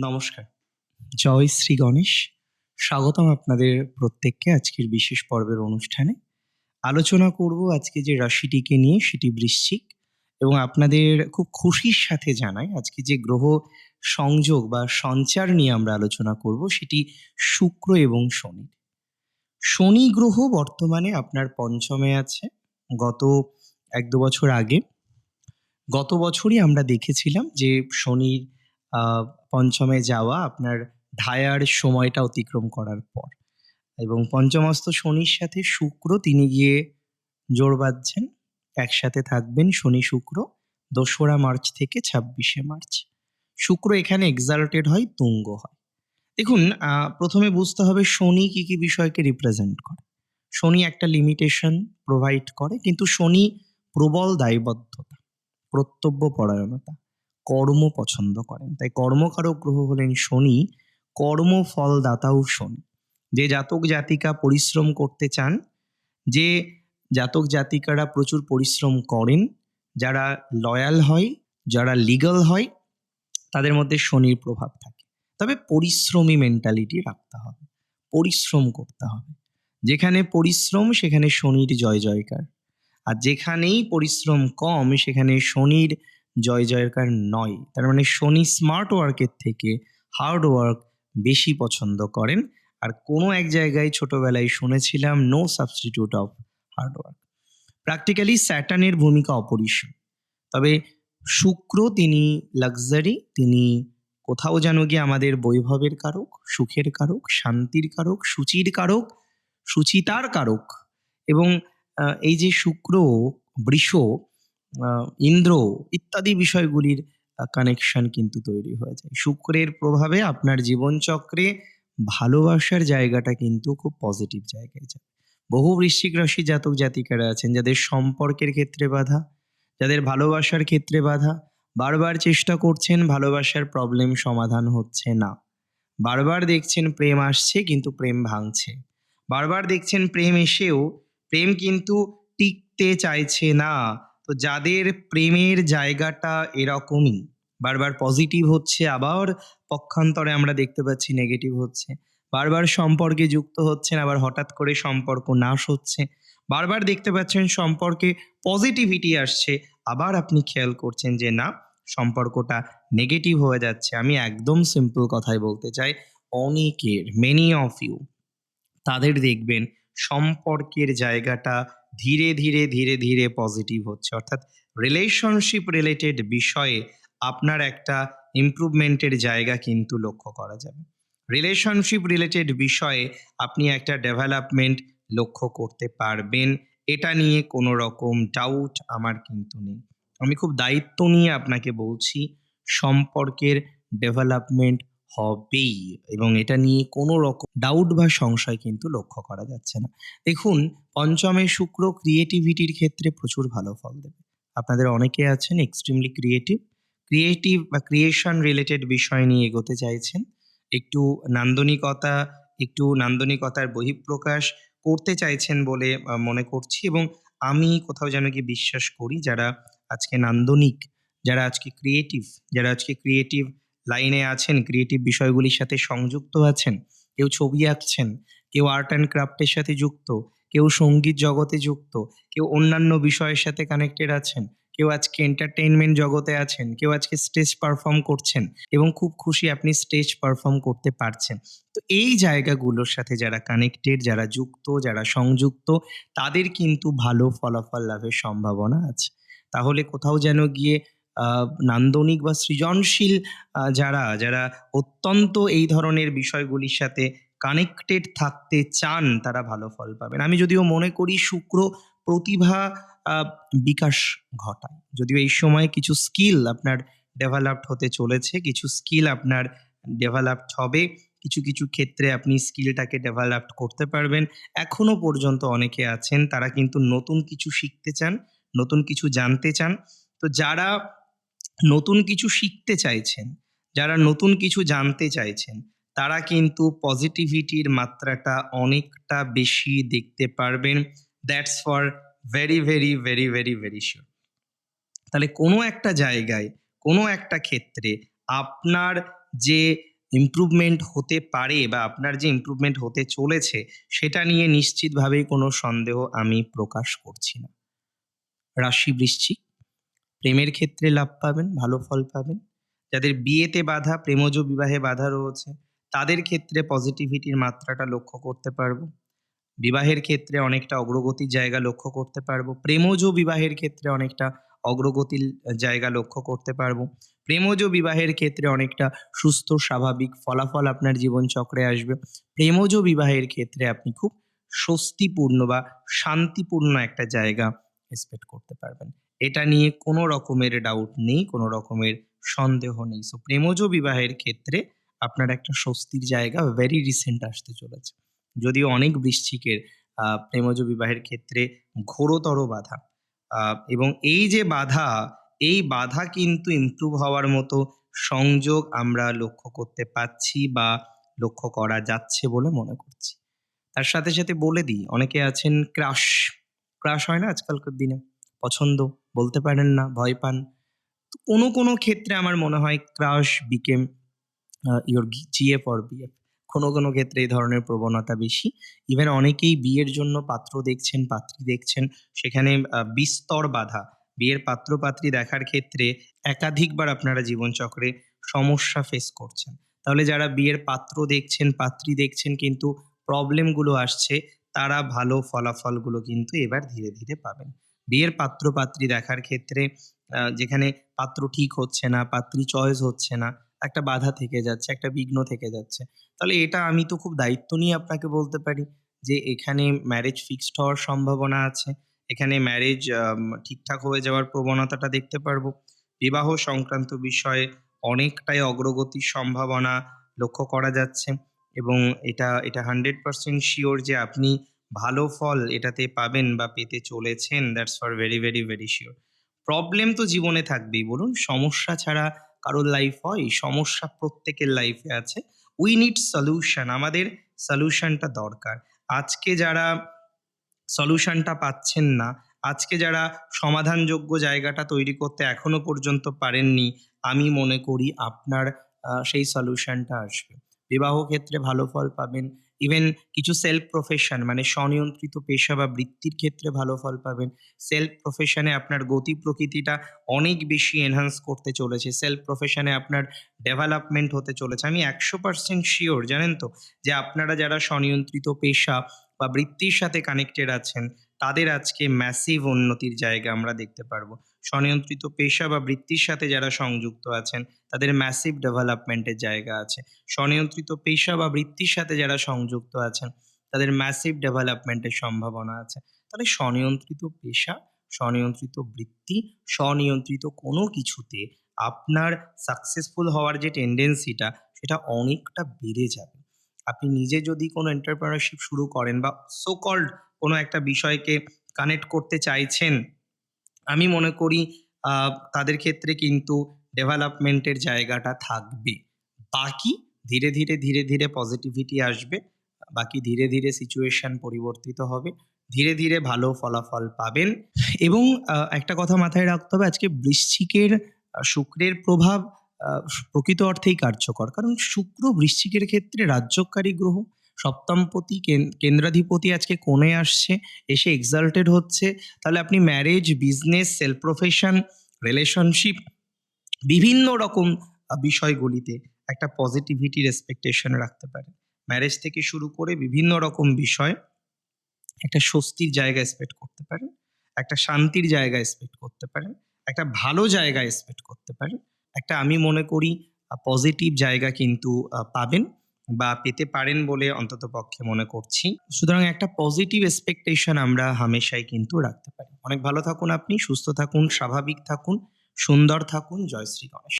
নমস্কার। জয় শ্রী গণেশ। স্বাগতম আপনাদের প্রত্যেককে আজকের বিশেষ পর্বের অনুষ্ঠানে। আলোচনা করব আজকে যে রাশিটিকে নিয়ে, সেটি বৃশ্চিক। এবং আপনাদের খুব খুশির সাথে জানাই, আজকে যে গ্রহ সংযোগ বা সঞ্চার নিয়ে আমরা আলোচনা করব সেটি শুক্র এবং শনির। শনি গ্রহ বর্তমানে আপনার পঞ্চমে আছে। গত ১-২ বছর আগে, গত বছরই আমরা দেখেছিলাম যে শনির পঞ্চমে যাওয়া আপনার ঢায়ার সময়টা অতিক্রম করার পর, এবং পঞ্চমস্ত শনির সাথে শুক্র তিনি গিয়ে জোড় বাঁধছেন। একসাথে থাকবেন শনি শুক্র ২রা মার্চ থেকে ২৬শে মার্চ। শুক্র এখানে এক্সাল্টেড হয়, তুঙ্গ হয়। দেখুন, প্রথমে বুঝতে হবে শনি কি কি বিষয়কে রিপ্রেজেন্ট করে। শনি একটা লিমিটেশন প্রোভাইড করে, কিন্তু শনি প্রবল দায়বদ্ধতা, কর্তব্য পরায়ণতা, কর্ম পছন্দ করেন। তাই কর্মকারক গ্রহ হলেন শনি, কর্মফলদাতাও শনি। যে জাতক জাতিকা পরিশ্রম করতে চান, যে জাতক জাতিকারা প্রচুর পরিশ্রম করেন, যারা লয়াল হয়, যারা লিগ্যাল হয়, তাদের মধ্যে শনির প্রভাব থাকে। তবে পরিশ্রমী মেন্টালিটি রাখতে হবে, পরিশ্রম করতে হবে। যেখানে পরিশ্রম সেখানে শনির জয় জয়কার, আর যেখানেই পরিশ্রম কম সেখানে শনির জয় জয়কার নয়। তার মানে শনি স্মার্ট ওয়ার্কের থেকে হার্ড ওয়ার্ক বেশি পছন্দ করেন। আর কোনো এক জায়গায় ছোটবেলায় শুনেছিলাম, no substitute of hard work. Practically স্যাটার্নের ভূমিকা অপরিসীম। তবে শুক্র তিনি লাক্সারি, তিনি কোথাও যেন গিয়ে আমাদের বৈভবের কারক, সুখের কারক, শান্তির কারক, সুচির কারক, সুচিতার কারক। এবং এই যে শুক্র, বৃষ, ইন্দ্র ইত্যাদি বিষয়গুলির কানেকশন কিন্তু তৈরি হয়ে যায়। শুক্রের প্রভাবে আপনার জীবনচক্রে ভালোবাসার জায়গাটা কিন্তু খুব পজিটিভ জায়গায় যায়। বহু বৃশ্চিক রাশি জাতক জাতিকারা আছেন যাদের সম্পর্কের ক্ষেত্রে বাধা, যাদের ভালোবাসার ক্ষেত্রে বাধা। বারবার চেষ্টা করছেন, ভালোবাসার প্রবলেম সমাধান হচ্ছে না। বারবার দেখছেন প্রেম আসছে কিন্তু প্রেম ভাঙছে। বারবার দেখছেন প্রেম এসেও প্রেম কিন্তু টিকতে চাইছে না। তো যাদের প্রেমের জায়গাটা এরকমই, বারবার পজিটিভ হচ্ছে, আবার পক্ষান্তরে আমরা দেখতে পাচ্ছি নেগেটিভ হচ্ছে। বারবার সম্পর্কে যুক্ত হচ্ছেন, আবার হঠাৎ করে সম্পর্ক নাশ হচ্ছে। বারবার দেখতে পাচ্ছেন সম্পর্কে পজিটিভিটি আসছে, আবার আপনি খেয়াল করছেন যে না, সম্পর্কটা নেগেটিভ হয়ে যাচ্ছে। আমি একদম সিম্পল কথায় বলতে চাই, অনেকের, মেনি অফ ইউ, তাদের দেখবেন সম্পর্কের জায়গাটা ধীরে ধীরে ধীরে ধীরে পজিটিভ হচ্ছে। অর্থাৎ রিলেশনশিপ রিলেটেড বিষয়ে আপনার একটা ইমপ্রুভমেন্টের জায়গা কিন্তু লক্ষ্য করা যাবে। রিলেশনশিপ রিলেটেড বিষয়ে আপনি একটা ডেভেলপমেন্ট লক্ষ্য করতে পারবেন। এটা নিয়ে কোনো রকম ডাউট আমার কিন্তু নেই। আমি খুব দায়িত্ব নিয়ে আপনাকে বলছি, সম্পর্কের ডেভেলপমেন্ট হবেই, এবং এটা নিয়ে কোনো রকম ডাউট বা সংশয় কিন্তু লক্ষ্য করা যাচ্ছে না। দেখুন, পঞ্চমে শুক্র ক্রিয়েটিভিটির ক্ষেত্রে প্রচুর ভালো ফল দেবে। আপনাদের অনেকে আছেন এক্সট্রিমলি ক্রিয়েটিভ বা ক্রিয়েশন রিলেটেড বিষয় নিয়ে এগোতে চাইছেন। একটু নান্দনিকতা, একটু নান্দনিকতার বহিঃপ্রকাশ করতে চাইছেন বলে মনে করছি। এবং আমি কোথাও যেন কি বিশ্বাস করি, যারা আজকে নান্দনিক, যারা আজকে ক্রিয়েটিভ, যারা আজকে ক্রিয়েটিভ লাইনে আছেন, ক্রিয়েটিভ বিষয়গুলির সাথে সংযুক্ত আছেন, কেউ ছবি আঁকছেন, কেউ আর্ট অ্যান্ড ক্রাফটের সাথে যুক্ত, কেউ সঙ্গীত জগতে যুক্ত, কেউ অন্যান্য বিষয়ের সাথে কানেক্টেড আছেন, কেউ আজকে এন্টারটেইনমেন্ট জগতে আছেন, কেউ আজকে স্টেজ পারফর্ম করছেন এবং খুব খুশি আপনি স্টেজ পারফর্ম করতে পারছেন। তো এই জায়গাগুলোর সাথে যারা কানেক্টেড, যারা যুক্ত, যারা সংযুক্ত, তাদের কিন্তু ভালো ফলাফল লাভের সম্ভাবনা আছে। তাহলে কোথাও যেন গিয়ে নান্দনিক বা সৃজনশীল যারা যারা অত্যন্ত এই ধরনের বিষয়গুলির সাথে কানেক্টেড থাকতে চান, তারা ভালো ফল পাবেন। আমি যদিও মনে করি শুক্র প্রতিভা বিকাশ ঘটায়। যদিও এই সময় কিছু স্কিল আপনার ডেভেলপড হতে চলেছে, কিছু স্কিল আপনার ডেভেলপড হবে, কিছু কিছু ক্ষেত্রে আপনি স্কিলটাকে ডেভেলপড করতে পারবেন। এখনো পর্যন্ত অনেকে আছেন তারা কিন্তু নতুন কিছু শিখতে চান, নতুন কিছু জানতে চান। তো যারা নতুন কিছু শিখতে চাইছেন, যারা নতুন কিছু জানতে চাইছেন, তারা কিন্তু পজিটিভিটির মাত্রাটা অনেকটা বেশি দেখতে পারবেন। That's for very very very very very sure. তাহলে কোনো একটা জায়গায়, কোনো একটা ক্ষেত্রে আপনার যে ইমপ্রুভমেন্ট হতে পারে বা আপনার যে ইমপ্রুভমেন্ট হতে চলেছে সেটা নিয়ে নিশ্চিতভাবেই কোনো সন্দেহ আমি প্রকাশ করছি না। রাশি বৃশ্চিক, প্রেমের ক্ষেত্রে লাভ পাবেন, ভালো ফল পাবেন। যাদের বিয়েতে বাধা, প্রেমজ বিবাহে বাধা রয়েছে, তাদের ক্ষেত্রে পজিটিভিটির মাত্রাটা লক্ষ্য করতে পারবো। বিবাহের ক্ষেত্রে অনেকটা অগ্রগতির জায়গা লক্ষ্য করতে পারবো। প্রেমজ বিবাহের ক্ষেত্রে অনেকটা অগ্রগতির জায়গা লক্ষ্য করতে পারবো। প্রেমজ বিবাহের ক্ষেত্রে অনেকটা সুস্থ স্বাভাবিক ফলাফল আপনার জীবনচক্রে আসবে। প্রেমজ বিবাহের ক্ষেত্রে আপনি খুব স্বস্তিপূর্ণ বা শান্তিপূর্ণ একটা জায়গা এক্সপেক্ট করতে পারবেন। এটা নিয়ে কোনো রকমের ডাউট নেই, কোনো রকমের সন্দেহ নেই। সো প্রেমজ বিবাহের ক্ষেত্রে আপনার একটা স্বস্তির জায়গা ভেরি রিসেন্ট আসতে চলেছে। যদিও অনেক বৃশ্চিকের প্রেমজ বিবাহের ক্ষেত্রে ঘোরতর বাধা, এবং এই যে বাধা, এই বাধা কিন্তু ইমপ্রুভ হওয়ার মতো সংযোগ আমরা লক্ষ্য করতে পারছি বা লক্ষ্য করা যাচ্ছে বলে মনে করছি। তার সাথে সাথে বলে দিই, অনেকে আছেন ক্রাশ, ক্রাশ হয় না আজকালকার দিনে? পছন্দ, বলতে পারেন না, ভয় পান। তো কোনো কোনো ক্ষেত্রে আমার মনে হয় crush become your GF or BF. কোনো কোনো ক্ষেত্রে এই ধরনের প্রবণতা বেশি। ইভেন অনেকেই বিয়ের জন্য পাত্র দেখছেন, পাত্রী দেখছেন, সেখানে বিস্তর বাধা। বিয়ের পাত্র-পাত্রী দেখার ক্ষেত্রে একাধিকবার আপনারা জীবনচক্রে সমস্যা ফেস করছেন। তাহলে যারা বিয়ের পাত্র দেখছেন, পাত্রী দেখছেন কিন্তু প্রবলেমগুলো আসছে, তারা ভালো ফলাফলগুলো কিন্তু এবার ধীরে ধীরে পাবেন। বিয়ের পাত্র-পাত্রী দেখার ক্ষেত্রে যেখানে পাত্র ঠিক হচ্ছে না, পাত্রী চয়েস হচ্ছে না, একটা বাধা থেকে যাচ্ছে, একটা বিঘ্ন থেকে যাচ্ছে। তাহলে এটা আমি তো খুব দায়িত্ব নিয়ে আপনাকে বলতে পারি যে এখানে ম্যারেজ ফিক্সড হওয়ার সম্ভাবনা আছে। এখানে ম্যারেজ ঠিকঠাক হয়ে যাওয়ার প্রবণতাটা দেখতে পারবো। বিবাহ সংক্রান্ত বিষয়ে অনেকটাই অগ্রগতির সম্ভাবনা লক্ষ্য করা যাচ্ছে এবং এটা 100% সিওর যে আপনি ভালো ফল এটাতে পাবেন বা পেতে চলেছেন। That's for very, very, very sure. Problem তো জীবনে থাকবেই বলুন। সমস্যা ছাড়া কারোর লাইফ হয়? সমস্যা প্রত্যেকের লাইফে আছে। We need solution. আমাদের সলিউশনটা দরকার। আজকে যারা সলিউশনটা পাচ্ছেন না, আজকে যারা সমাধানযোগ্য জায়গাটা তৈরি করতে এখনো পর্যন্ত পারেননি, আমি মনে করি আপনার সেই সলিউশনটা আসবে। বিবাহ ক্ষেত্রে ভালো ফল পাবেন। ইভেন কিছু সেলফ প্রফেশন মানে স্বনিয়ন্ত্রিত পেশা বা বৃত্তির ক্ষেত্রে ভালো ফল পাবেন। সেলফ প্রফেশনে আপনার গতি প্রকৃতিটা অনেক বেশি এনহান্স করতে চলেছে। সেলফ প্রফেশনে আপনার ডেভেলপমেন্ট হতে চলেছে। আমি 100% সিওর জানেন তো? যে আপনারা যারা স্বনিয়ন্ত্রিত পেশা বা বৃত্তির সাথে কানেক্টেড আছেন, তাদের আজকে ম্যাসিভ উন্নতির জায়গা আমরা দেখতে পারবো। স্বনিয়ন্ত্রিত পেশা বা বৃত্তির সাথে যারা সংযুক্ত আছেন, তাদের ম্যাসিভ ডেভেলপমেন্টের জায়গা আছে। স্বনিয়ন্ত্রিত পেশা বা বৃত্তির সাথে যারা সংযুক্ত আছেন, তাদের ম্যাসিভ ডেভেলপমেন্টের সম্ভাবনা আছে। তাহলে স্বনিয়ন্ত্রিত পেশা, স্বনিয়ন্ত্রিত বৃত্তি, স্বনিয়ন্ত্রিত কোনো কিছুতে আপনার সাকসেসফুল হওয়ার যে টেনডেন্সিটা, সেটা অনেকটা বেড়ে যাবে। আপনি নিজে যদি কোনো এন্টারপ্রেনারশিপ শুরু করেন বা সো কল্ড কোনো একটা বিষয়কে কানেক্ট করতে চাইছেন, আমি মনে করি তাদের ক্ষেত্রে কিন্তু ডেভেলপমেন্টের জায়গাটা থাকবে। বাকি ধীরে, ধীরে, ধীরে, ধীরে পজিটিভিটি আসবে। বাকি ধীরে, ধীরে সিচুয়েশন পরিবর্তিত হবে। ধীরে, ধীরে ভালো ফলাফল পাবেন এবং একটা কথা মাথায় রাখতে হবে, আজকে বৃশ্চিকের শুক্রের প্রভাব আ প্রকৃত অর্থেই কার্যকর। কারণ শুক্র বৃশ্চিকের ক্ষেত্রে রাজ্যকারী গ্রহ, সপ্তমপতি কেন্দ্রাধিপতি আজকে কোণে আসছে, এসে এক্সাল্টেড হচ্ছে। তাহলে আপনি marriage, business, self profession, relationship বিভিন্ন রকম বিষয়গুলিতে একটা পজিটিভিটির এক্সপেকটেশন রাখতে পারেন। ম্যারেজ থেকে শুরু করে বিভিন্ন রকম বিষয় একটা স্বস্তির জায়গা এক্সপেক্ট করতে পারেন, একটা শান্তির জায়গা এক্সপেক্ট করতে পারেন, একটা ভালো জায়গা এক্সপেক্ট করতে পারেন। একটা আমি মনে করি পজিটিভ জায়গা কিন্তু পাবেন বা পেতে পারেন বলে অন্ততপক্ষে মনে করছি। সুতরাং একটা পজিটিভ এক্সপেকটেশন আমরা হামেশাই কিন্তু রাখতে পারি। অনেক ভালো থাকুন আপনি, সুস্থ থাকুন, স্বাভাবিক থাকুন, সুন্দর থাকুন। জয় শ্রী গণেশ।